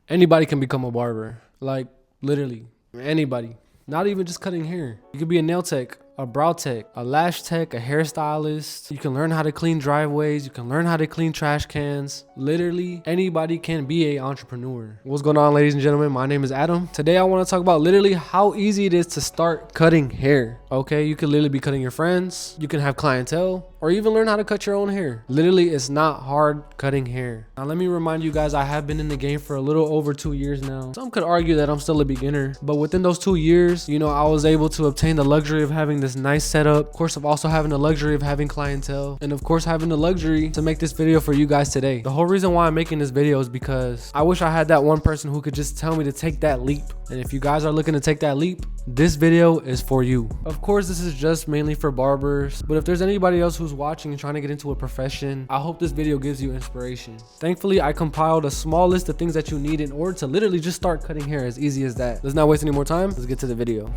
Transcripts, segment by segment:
Anybody can become a barber. Like, literally, anybody. Not even just cutting hair. You could be a nail tech, a brow tech, a lash tech, a hairstylist. You can learn how to clean driveways. You can learn how to clean trash cans. Literally, anybody can be an entrepreneur. What's going on, ladies and gentlemen? My name is Adam. Today, I want to talk about literally how easy it is to start cutting hair. Okay, you can literally be cutting your friends. You can have clientele, or even learn how to cut your own hair. Literally, it's not hard cutting hair. Now, let me remind you guys, I have been in the game for a little over 2 years now. Some could argue that I'm still a beginner, but within those 2 years, I was able to obtain the luxury of having this nice setup. Of course, of also having the luxury of having clientele, and of course, having the luxury to make this video for you guys today. The whole reason why I'm making this video is because I wish I had that one person who could just tell me to take that leap. And if you guys are looking to take that leap, this video is for you. Of course, this is just mainly for barbers, but if there's anybody else who's watching and trying to get into a profession, I hope this video gives you inspiration. Thankfully, I compiled a small list of things that you need in order to literally just start cutting hair, as easy as that. Let's not waste any more time. Let's get to the video.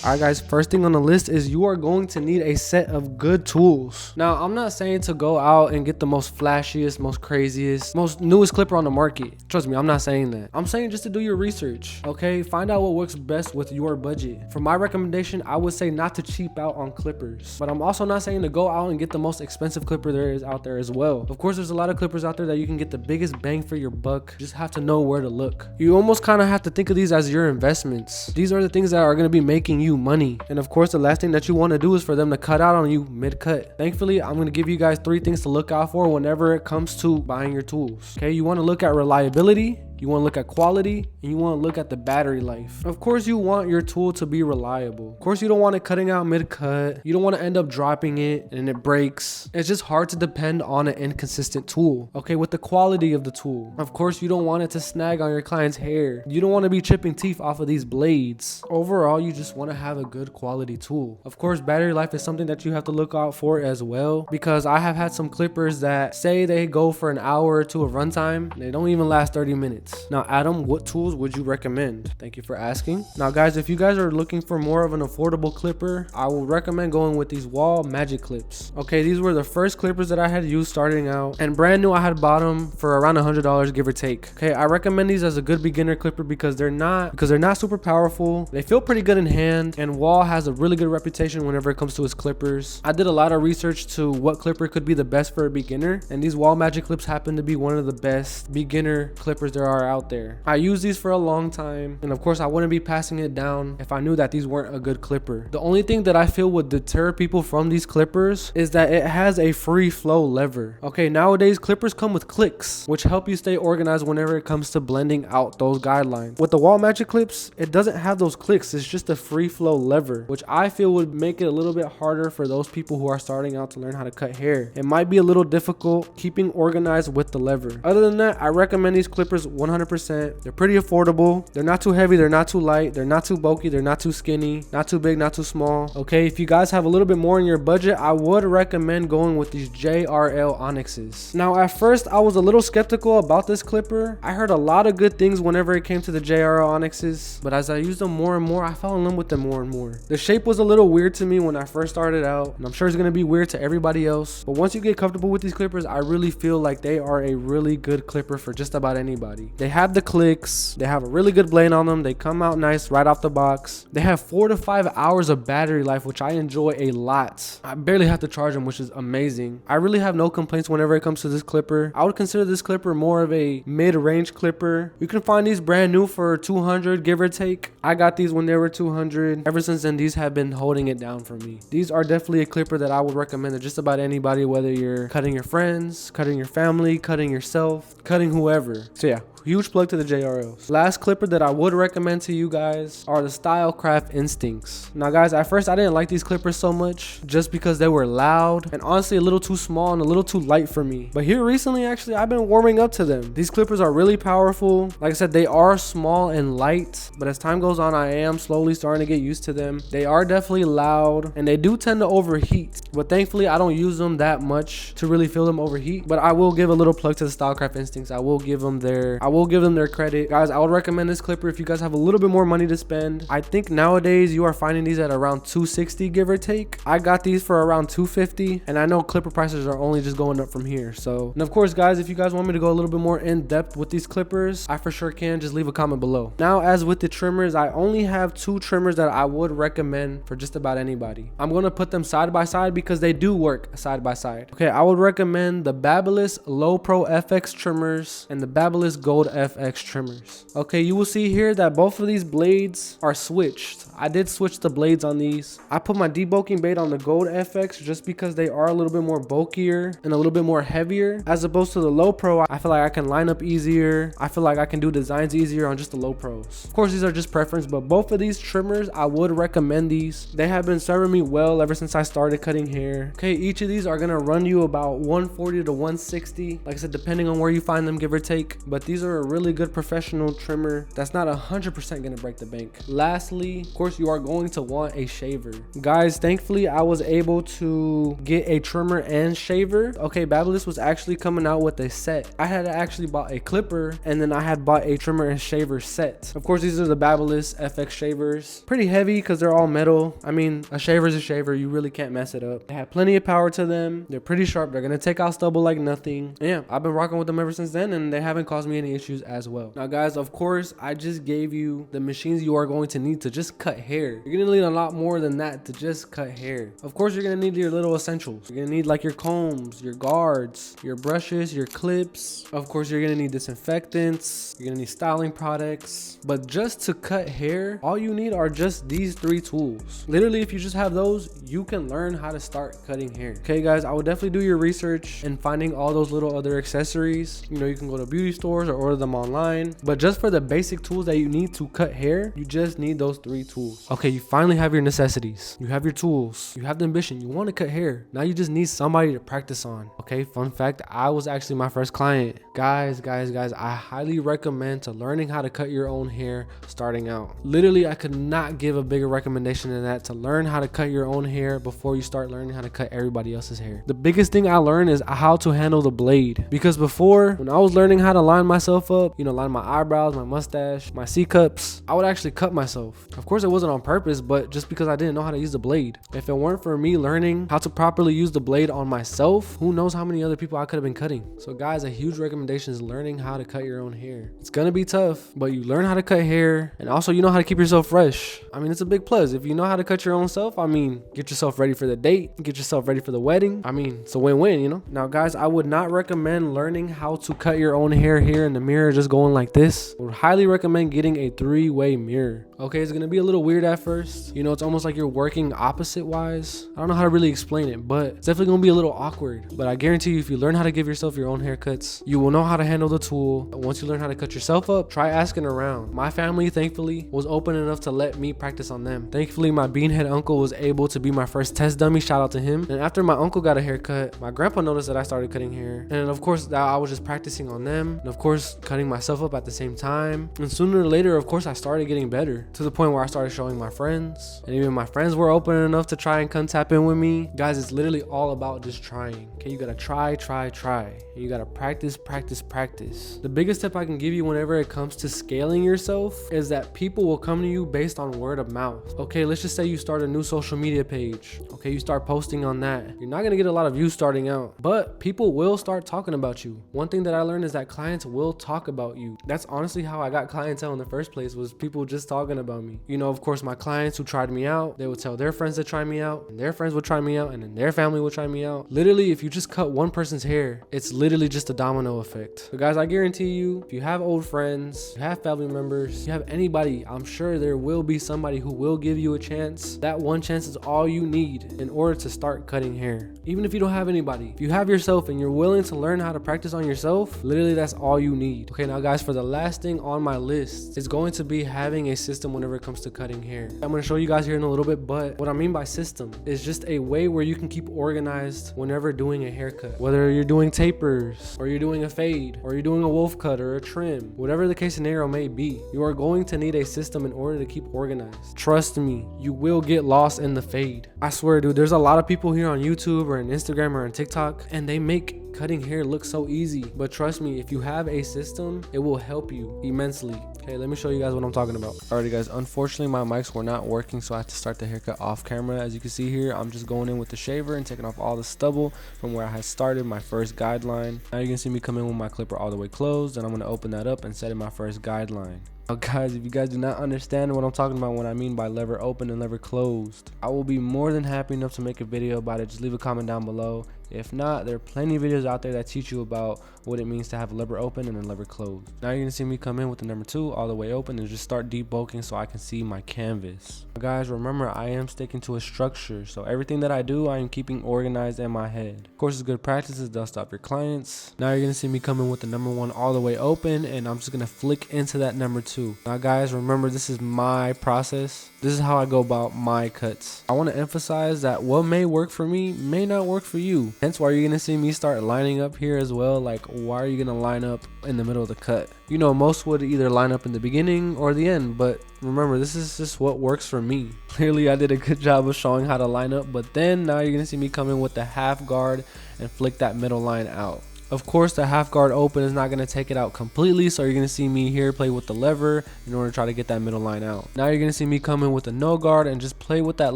Alright guys, first thing on the list is you are going to need a set of good tools. Now, I'm not saying to go out and get the most flashiest, most craziest, most newest clipper on the market. Trust me, I'm not saying that. I'm saying just to do your research, okay? Find out what works best with your budget. For my recommendation, I would say not to cheap out on clippers. But I'm also not saying to go out and get the most expensive clipper there is out there as well. Of course, there's a lot of clippers out there that you can get the biggest bang for your buck. You just have to know where to look. You almost kind of have to think of these as your investments. These are the things that are going to be making you money. And of course, the last thing that you want to do is for them to cut out on you mid-cut. Thankfully, I'm going to give you guys 3 things to look out for whenever it comes to buying your tools. Okay, you want to look at reliability, you want to look at quality, and you want to look at the battery life. Of course, you want your tool to be reliable. Of course, you don't want it cutting out mid-cut. You don't want to end up dropping it and it breaks. It's just hard to depend on an inconsistent tool. Okay, with the quality of the tool. Of course, you don't want it to snag on your client's hair. You don't want to be chipping teeth off of these blades. Overall, you just want to have a good quality tool. Of course, battery life is something that you have to look out for as well, because I have had some clippers that say they go for an hour or two of runtime. They don't even last 30 minutes. Now, Adam, what tools would you recommend? Thank you for asking. Now, guys, if you guys are looking for more of an affordable clipper, I will recommend going with these wall magic clips. Okay, these were the first clippers that I had used starting out, and brand new I had bought them for around $100, give or take. Okay, I recommend these as a good beginner clipper because they're not super powerful. They feel pretty good in hand, and Wall has a really good reputation whenever it comes to its clippers. I did a lot of research to what clipper could be the best for a beginner, and these wall magic clips happen to be one of the best beginner clippers there are out there. I used these for a long time, and of course I wouldn't be passing it down if I knew that these weren't a good clipper. The only thing that I feel would deter people from these clippers is that it has a free flow lever. Okay, nowadays clippers come with clicks, which help you stay organized whenever it comes to blending out those guidelines. With the wall magic clips, it doesn't have those clicks. It's just a free flow lever, which I feel would make it a little bit harder for those people who are starting out to learn how to cut hair. It might be a little difficult keeping organized with the lever. Other than that, I recommend these clippers 100%. They're pretty affordable. They're not too heavy. They're not too light. They're not too bulky. They're not too skinny. Not too big. Not too small. Okay, if you guys have a little bit more in your budget, I would recommend going with these JRL Onyxes. Now, at first, I was a little skeptical about this clipper. I heard a lot of good things whenever it came to the JRL Onyxes, but as I used them more and more, I fell in love with them more and more. The shape was a little weird to me when I first started out, and I'm sure it's going to be weird to everybody else, but once you get comfortable with these clippers, I really feel like they are a really good clipper for just about anybody. They have the clicks, they have a really good blade on them, they come out nice right off the box. They have 4 to 5 hours of battery life, which I enjoy a lot. I barely have to charge them, which is amazing. I really have no complaints whenever it comes to this clipper. I would consider this clipper more of a mid-range clipper. You can find these brand new for $200, give or take. I got these when they were $200. Ever since then, these have been holding it down for me. These are definitely a clipper that I would recommend to just about anybody, whether you're cutting your friends, cutting your family, cutting yourself, cutting whoever. So yeah, huge plug to the JRLs. Last clipper that I would recommend to you guys are the Stylecraft Instincts. Now guys, at first I didn't like these clippers so much just because they were loud and honestly a little too small and a little too light for me. But here recently, actually, I've been warming up to them. These clippers are really powerful. Like I said, they are small and light, but as time goes on, I am slowly starting to get used to them. They are definitely loud and they do tend to overheat, but thankfully I don't use them that much to really feel them overheat. But I will give a little plug to the Stylecraft Instincts. I will give them their will give them their credit. Guys, I would recommend this clipper if you guys have a little bit more money to spend. I think nowadays you are finding these at around $260, give or take. I got these for around $250, and I know clipper prices are only just going up from here. So, and of course, guys, if you guys want me to go a little bit more in depth with these clippers, I for sure can. Just leave a comment below. Now, as with the trimmers, I only have 2 trimmers that I would recommend for just about anybody. I'm going to put them side by side because they do work side by side. Okay, I would recommend the Babyliss Low Pro FX trimmers and the Babyliss Gold FX trimmers. Okay, you will see here that both of these blades are switched. I did switch the blades on these. I put my debulking blade on the Gold FX just because they are a little bit more bulkier and a little bit more heavier, as opposed to the Low Pro. I feel like I can line up easier. I feel like I can do designs easier on just the Low Pros. Of course, these are just preference, but both of these trimmers, I would recommend these. They have been serving me well ever since I started cutting hair. Okay, each of these are gonna run you about 140 to 160, like I said, depending on where you find them, give or take. But these are a really good professional trimmer that's not 100% gonna break the bank. Lastly, of course, you are going to want a shaver. Guys, thankfully I was able to get a trimmer and shaver. Okay, Babyliss was actually coming out with a set. I had actually bought a clipper, and then I had bought a trimmer and shaver set. Of course, these are the Babyliss FX shavers. Pretty heavy because they're all metal. I mean, a shaver is a shaver. You really can't mess it up. They have plenty of power to them. They're pretty sharp. They're gonna take out stubble like nothing. And yeah, I've been rocking with them ever since then, and they haven't caused me any issues as well. Now, guys, of course, I just gave you the machines you are going to need to just cut hair. You're gonna need a lot more than that to just cut hair. Of course, you're gonna need your little essentials. You're gonna need like your combs, your guards, your brushes, your clips. Of course, you're gonna need disinfectants. You're gonna need styling products. But just to cut hair, all you need are just these 3 tools. Literally, if you just have those, you can learn how to start cutting hair. Okay, guys, I would definitely do your research and finding all those little other accessories. You know, you can go to beauty stores or order them online. But just for the basic tools that you need to cut hair, you just need those 3 tools. Okay, you finally have your necessities. You have your tools. You have the ambition. You want to cut hair. Now you just need somebody to practice on. Okay, fun fact, I was actually my first client. Guys, I highly recommend to learning how to cut your own hair starting out. Literally, I could not give a bigger recommendation than that, to learn how to cut your own hair before you start learning how to cut everybody else's hair. The biggest thing I learned is how to handle the blade, because before, when I was learning how to line myself up, you know, line my eyebrows, my mustache, my C-cups, I would actually cut myself. Of course, it wasn't on purpose, but just because I didn't know how to use the blade. If it weren't for me learning how to properly use the blade on myself, who knows how many other people I could have been cutting. So guys, a huge recommendation is learning how to cut your own hair. It's gonna be tough, but you learn how to cut hair, and also you know how to keep yourself fresh. I mean, it's a big plus. If you know how to cut your own self, I mean, get yourself ready for the date, get yourself ready for the wedding. I mean, it's a win-win, you know? Now, guys, I would not recommend learning how to cut your own hair here in the mirror, just going like this. I would highly recommend getting a 3-way mirror. Okay, it's gonna be a little weird at first. You know, it's almost like you're working opposite wise. I don't know how to really explain it, but it's definitely gonna be a little awkward. But I guarantee you, if you learn how to give yourself your own haircuts, you will know how to handle the tool. Once you learn how to cut yourself up, try asking around. My family, thankfully, was open enough to let me practice on them. Thankfully, my beanhead uncle was able to be my first test dummy. Shout out to him. And after my uncle got a haircut, my grandpa noticed that I started cutting hair. And of course, that I was just practicing on them. And of course, cutting myself up at the same time. And sooner or later, of course, I started getting better, to the point where I started showing my friends. And even my friends were open enough to try and come tap in with me. Guys, it's literally all about just trying. Okay, you gotta try. And you gotta practice. The biggest tip I can give you whenever it comes to scaling yourself is that people will come to you based on word of mouth. Okay, let's just say you start a new social media page. Okay, you start posting on that. You're not gonna get a lot of views starting out, but people will start talking about you. One thing that I learned is that clients will talk about you. That's honestly how I got clientele in the first place, was people just talking about me. You know, of course, my clients who tried me out, they would tell their friends to try me out, and their friends would try me out, and then their family would try me out. Literally, if you just cut one person's hair, it's literally just a domino effect. So guys, I guarantee you, if you have old friends, you have family members, you have anybody, I'm sure there will be somebody who will give you a chance. That one chance is all you need in order to start cutting hair. Even if you don't have anybody, if you have yourself and you're willing to learn how to practice on yourself, literally that's all you need. Okay, now guys, for the last thing on my list, it's going to be having a system whenever it comes to cutting hair. I'm going to show you guys here in a little bit, but what I mean by system is just a way where you can keep organized whenever doing a haircut. Whether you're doing tapers, or you're doing a fade, or you're doing a wolf cut or a trim, whatever the case scenario may be, you are going to need a system in order to keep organized. Trust me, you will get lost in the fade. I swear, dude, there's a lot of people here on YouTube or on Instagram or on TikTok, and they make cutting hair looks so easy, but trust me, if you have a system, it will help you immensely. Okay, let me show you guys what I'm talking about. Alrighty guys, unfortunately my mics were not working, so I had to start the haircut off camera. As you can see here, I'm just going in with the shaver and taking off all the stubble from where I had started my first guideline. Now you can see me come in with my clipper all the way closed, and I'm going to open that up and set in my first guideline. Now guys, if you guys do not understand what I'm talking about when I mean by lever open and lever closed, I will be more than happy enough to make a video about it. Just leave a comment down below. If not, there are plenty of videos out there that teach you about what it means to have a lever open and a lever closed. Now you're gonna see me come in with the number 2 all the way open and just start debulking so I can see my canvas. Guys, remember I am sticking to a structure, so everything that I do I am keeping organized in my head. Of course, it's good practices, dust off your clients. Now you're gonna see me come in with the number 1 all the way open, and I'm just gonna flick into that number 2. Now guys, remember this is my process. This is how I go about my cuts. I want to emphasize that what may work for me may not work for you. Hence why you're gonna see me start lining up here as well. Like, why are you gonna line up in the middle of the cut? You know, most would either line up in the beginning or the end, but remember, this is just what works for me. Clearly I did a good job of showing how to line up, but then now you're gonna see me come in with the half guard and flick that middle line out. Of course, the half guard open is not going to take it out completely, so you're going to see me here play with the lever in order to try to get that middle line out. Now you're going to see me come in with a no guard and just play with that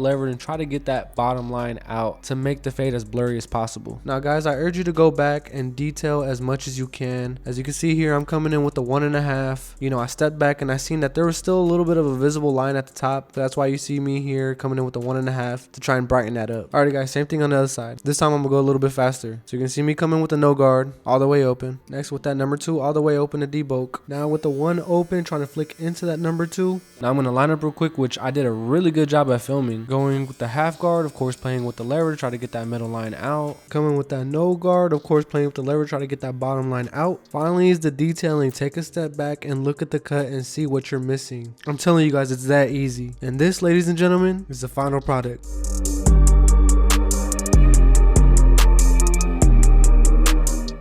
lever and try to get that bottom line out to make the fade as blurry as possible. Now guys, I urge you to go back and detail as much as you can. As you can see here, I'm coming in with the 1.5. You know, I stepped back and I seen that there was still a little bit of a visible line at the top. That's why you see me here coming in with the 1.5 to try and brighten that up. Alrighty guys, same thing on the other side. This time I'm going to go a little bit faster. So you can see me coming with the no guard all the way open. Next with that number 2 all the way open to debulk. Now with the 1 open, trying to flick into that number 2. Now I'm going to line up real quick, which I did a really good job at filming. Going with the half guard, of course playing with the lever to try to get that middle line out. Coming with that no guard, of course playing with the lever to try to get that bottom line out. Finally is the detailing. Take a step back and look at the cut and see what you're missing. I'm telling you guys, it's that easy. And this, ladies and gentlemen, is the final product.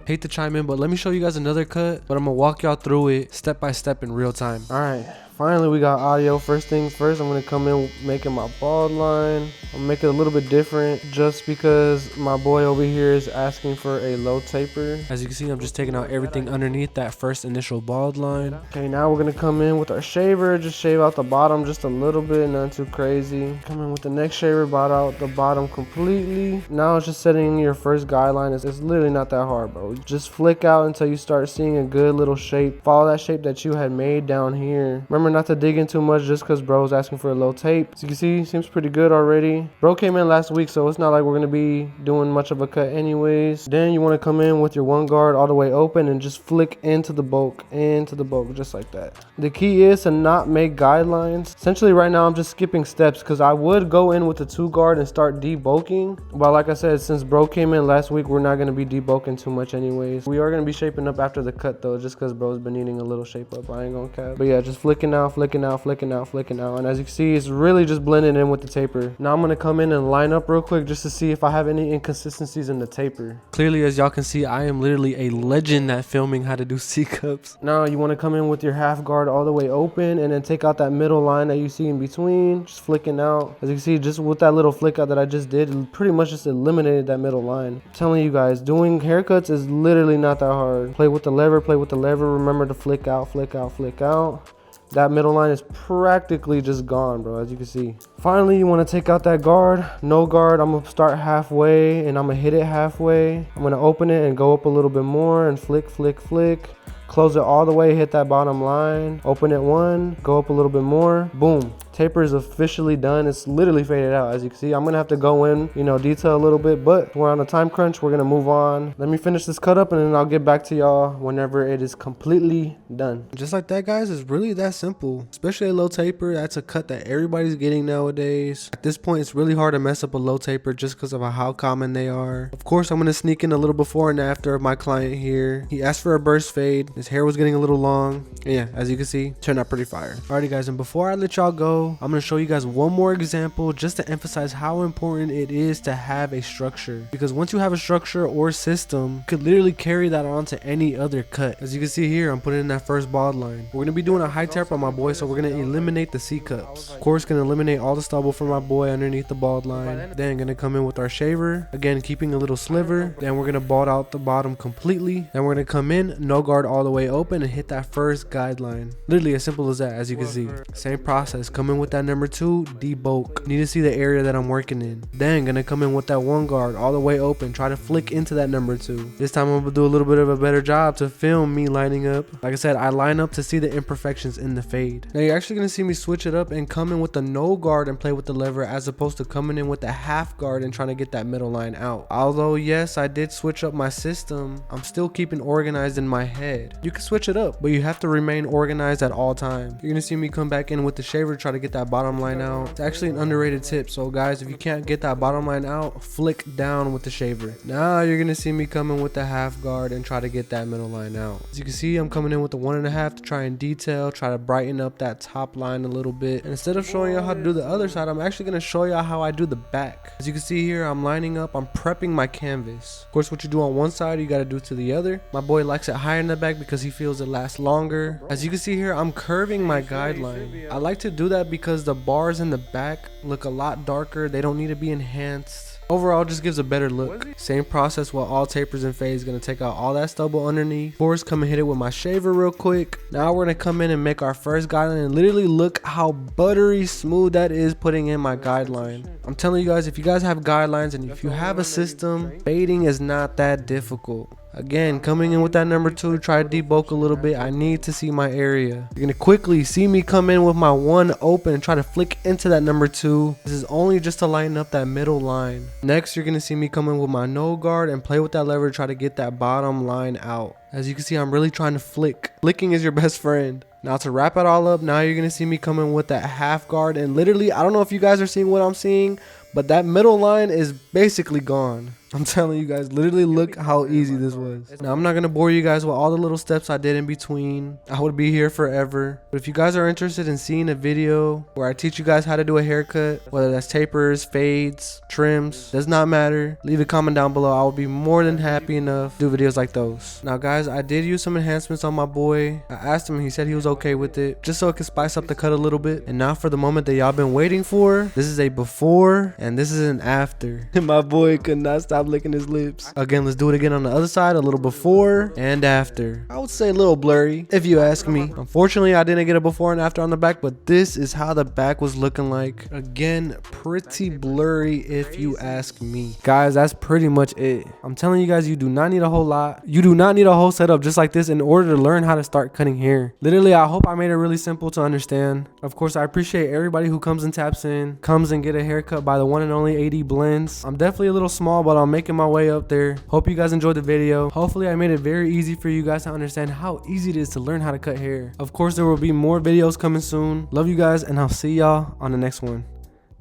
Hate to chime in, but let me show you guys another cut, but I'm gonna walk y'all through it step by step in real time. All right, finally we got audio. First things first, I'm gonna come in making my bald line. I'm make it a little bit different just because my boy over here is asking for a low taper. As you can see, I'm just taking out everything underneath that first initial bald line. Okay, now we're gonna come in with our shaver, just shave out the bottom just a little bit, not too crazy. Come in with the next shaver, bot out the bottom completely. Now it's just setting your first guideline. It's literally not that hard, bro. Just flick out until you start seeing a good little shape. Follow that shape that you had made down here. Remember not to dig in too much just because bro is asking for a low tape. As you can see, seems pretty good already. Bro came in last week, so it's not like we're going to be doing much of a cut anyways. Then you want to come in with your 1 guard all the way open and just flick into the bulk, just like that. The key is to not make guidelines. Essentially right now I'm just skipping steps because I would go in with the 2 guard and start debulking. But like I said, since bro came in last week, we're not going to be debulking too much anyways. We are going to be shaping up after the cut though, just because bro's been needing a little shape up. I ain't gonna cap. But yeah, just flicking out, flicking out, flicking out, flicking out. And as you can see, it's really just blending in with the taper. Now I'm going to come in and line up real quick just to see if I have any inconsistencies in the taper. Clearly, as y'all can see, I am literally a legend at filming how to do C-cups. Now you want to come in with your half guard all the way open and then take out that middle line that you see in between, just flicking out. As you can see, just with that little flick out that I just did, it pretty much just eliminated that middle line. I'm telling you guys, doing haircuts is literally not that hard. Play with the lever, play with the lever. Remember to flick out, flick out, flick out. That middle line is practically just gone, bro, as you can see. Finally, you want to take out that guard. No guard, I'm going to start halfway and I'm going to hit it halfway. I'm going to open it and go up a little bit more and flick, flick, flick. Close it all the way, hit that bottom line, open it 1, go up a little bit more, boom. Taper is officially done. It's literally faded out. As you can see, I'm gonna have to go in, detail a little bit, but we're on a time crunch. We're gonna move on. Let me finish this cut up and then I'll get back to y'all whenever it is completely done. Just like that, guys, it's really that simple. Especially a low taper, that's a cut that everybody's getting nowadays. At this point, it's really hard to mess up a low taper just because of how common they are. Of course, I'm gonna sneak in a little before and after of my client here. He asked for a burst fade. His hair was getting a little long. And yeah, as you can see, turned out pretty fire. Alrighty guys, and before I let y'all go, video, I'm going to show you guys one more example just to emphasize how important it is to have a structure, because once you have a structure or system, you could literally carry that on to any other cut. As you can see here, I'm putting in that first bald line. We're going to be doing a high tap on my boy, so we're going to eliminate the C cups. Of course, going to eliminate all the stubble from my boy underneath the bald line. Then going to come in with our shaver, again keeping a little sliver. Then we're going to bald out the bottom completely. Then we're going to come in, no guard all the way open, and hit that first guideline. Literally as simple as that. As you can see, same process. Come in with that number 2, debulk. Need to see the area that I'm working in. Then gonna come in with that 1 guard all the way open, try to flick into that number 2. This time I'm gonna do a little bit of a better job to film me lining up. Like I said, I line up to see the imperfections in the fade. Now you're actually gonna see me switch it up and come in with the no guard and play with the lever, as opposed to coming in with the half guard and trying to get that middle line out. Although yes, I did switch up my system, I'm still keeping organized in my head. You can switch it up, but you have to remain organized at all times. You're gonna see me come back in with the shaver, try to get that bottom line out. It's actually an underrated tip, so guys, if you can't get that bottom line out, flick down with the shaver. Now you're gonna see me coming with the half guard and try to get that middle line out. As you can see, I'm coming in with the 1.5 to try and detail, try to brighten up that top line a little bit. And instead of showing you how to do the other side, I'm actually gonna show you how I do the back. As you can see here, I'm lining up, I'm prepping my canvas. Of course, what you do on one side, you gotta do to the other. My boy likes it higher in the back because he feels it lasts longer. As you can see here, I'm curving my guideline. I like to do that because the bars in the back look a lot darker. They don't need to be enhanced. Overall, just gives a better look. Same process with all tapers and fades. Gonna take out all that stubble underneath. Of course, come and hit it with my shaver real quick. Now we're gonna come in and make our first guideline, and literally look how buttery smooth that is putting in my guideline. I'm telling you guys, if you guys have guidelines and if you have a system, fading is not that difficult. Again, coming in with that number 2, try to debulk a little bit. I need to see my area. You're gonna quickly see me come in with my 1 open and try to flick into that number 2. This is only just to lighten up that middle line. Next, you're gonna see me come in with my no guard and play with that lever, try to get that bottom line out. As you can see, I'm really trying to flick. Flicking is your best friend. Now to wrap it all up, now you're gonna see me come in with that half guard, and literally, I don't know if you guys are seeing what I'm seeing, but that middle line is basically gone. I'm telling you guys, literally look how easy this was. Now I'm not gonna bore you guys with all the little steps I did in between. I would be here forever. But if you guys are interested in seeing a video where I teach you guys how to do a haircut, whether that's tapers, fades, trims, does not matter, leave a comment down below. I will be more than happy enough to do videos like those. Now guys, I did use some enhancements on my boy. I asked him and he said he was okay with it, just so it could spice up the cut a little bit. And now for the moment that y'all been waiting for, this is a before and this is an after. My boy could not stop licking his lips. Again, let's do it again on the other side, a little before and after. I would say a little blurry if you ask me. Unfortunately, I didn't get a before and after on the back, but this is how the back was looking like. Again, pretty blurry if you ask me. Guys, that's pretty much it. I'm telling you guys, you do not need a whole lot. You do not need a whole setup just like this in order to learn how to start cutting hair. Literally, I hope I made it really simple to understand. Of course, I appreciate everybody who comes and taps in, comes and get a haircut by the one and only AD Blends. I'm definitely a little small, but I'm making my way up there. Hope you guys enjoyed the video. Hopefully I made it very easy for you guys to understand how easy it is to learn how to cut hair. Of course, there will be more videos coming soon. Love you guys, and I'll see y'all on the next one.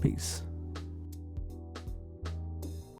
Peace.